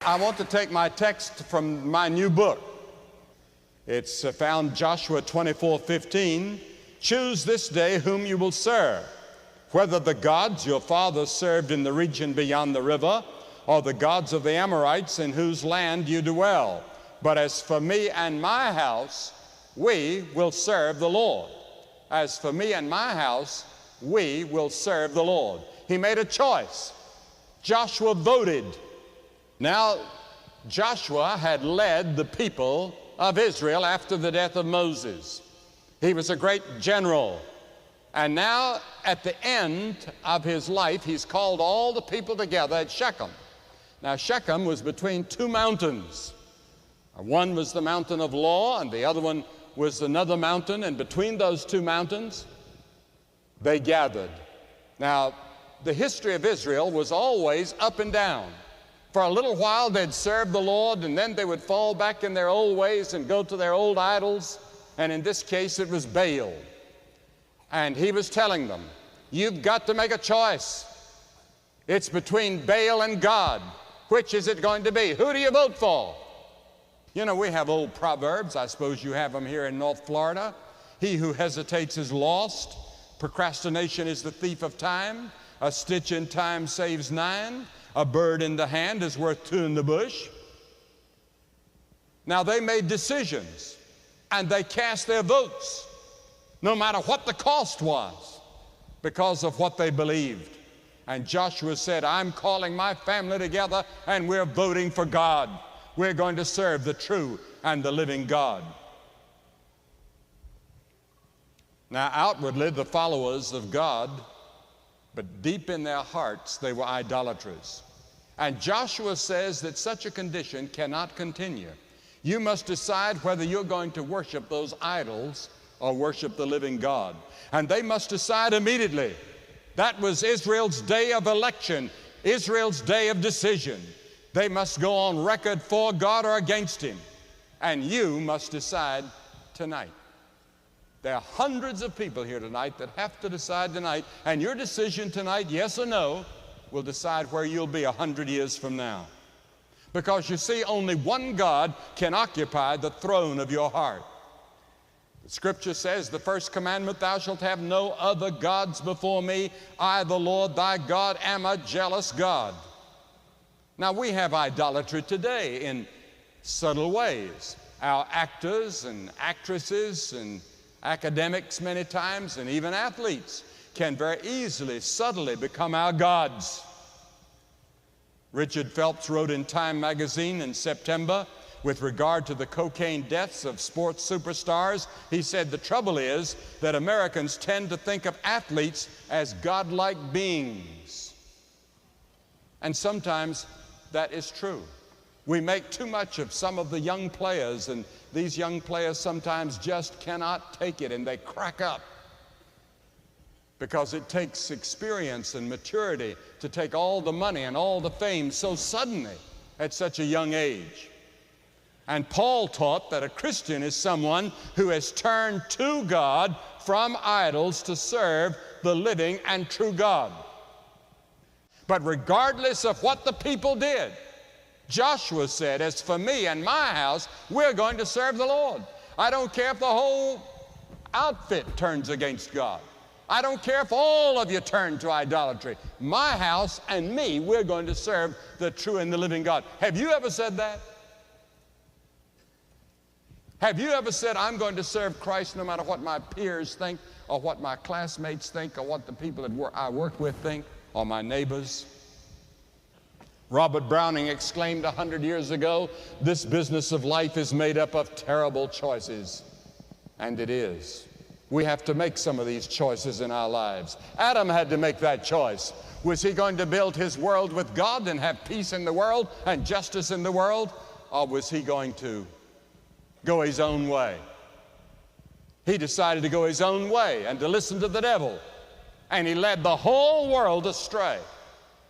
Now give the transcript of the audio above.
I want to take my text from my new book. It's found Joshua 24:15. Choose this day whom you will serve, whether the gods your fathers served in the region beyond the river, or the gods of the Amorites in whose land you dwell. But as for me and my house, we will serve the Lord. As for me and my house, we will serve the Lord. He made a choice. Joshua voted. Now, Joshua had led the people of Israel after the death of Moses. He was a great general. And now, at the end of his life, he's called all the people together at Shechem. Now, Shechem was between two mountains. One was the mountain of law, and the other one was another mountain, and between those two mountains, they gathered. Now, the history of Israel was always up and down. For a little while, they'd serve the Lord, and then they would fall back in their old ways and go to their old idols, and in this case, it was Baal. And he was telling them, you've got to make a choice. It's between Baal and God. Which is it going to be? Who do you vote for? You know, we have old proverbs. I suppose you have them here in North Florida. He who hesitates is lost. Procrastination is the thief of time. A stitch in time saves nine. A bird in the hand is worth two in the bush. Now, they made decisions, and they cast their votes, no matter what the cost was, because of what they believed. And Joshua said, I'm calling my family together, and we're voting for God. We're going to serve the true and the living God. Now, outwardly, the followers of God, but deep in their hearts, they were idolaters. And Joshua says that such a condition cannot continue. You must decide whether you're going to worship those idols or worship the living God. And they must decide immediately. That was Israel's day of election, Israel's day of decision. They must go on record for God or against Him. And you must decide tonight. There are hundreds of people here tonight that have to decide tonight, and your decision tonight, yes or no, will decide where you'll be 100 years from now. Because you see, only one God can occupy the throne of your heart. The Scripture says, the first commandment, thou shalt have no other gods before me. I, the Lord thy God, am a jealous God. Now, we have idolatry today in subtle ways. Our actors and actresses and academics many times, and even athletes, can very easily, subtly become our gods. Richard Phelps wrote in Time magazine in September, with regard to the cocaine deaths of sports superstars, he said, the trouble is that Americans tend to think of athletes as godlike beings. And sometimes that is true. We make too much of some of the young players, and these young players sometimes just cannot take it, and they crack up. Because it takes experience and maturity to take all the money and all the fame so suddenly at such a young age. And Paul taught that a Christian is someone who has turned to God from idols to serve the living and true God. But regardless of what the people did, Joshua said, as for me and my house, we're going to serve the Lord. I don't care if the whole outfit turns against God. I don't care if all of you turn to idolatry. My house and me, we're going to serve the true and the living God. Have you ever said that? Have you ever said, I'm going to serve Christ no matter what my peers think, or what my classmates think, or what the people that I work with think, or my neighbors? Robert Browning exclaimed 100 years ago, this business of life is made up of terrible choices. And it is. We have to make some of these choices in our lives. Adam had to make that choice. Was he going to build his world with God and have peace in the world and justice in the world? Or was he going to go his own way? He decided to go his own way and to listen to the devil. And he led the whole world astray.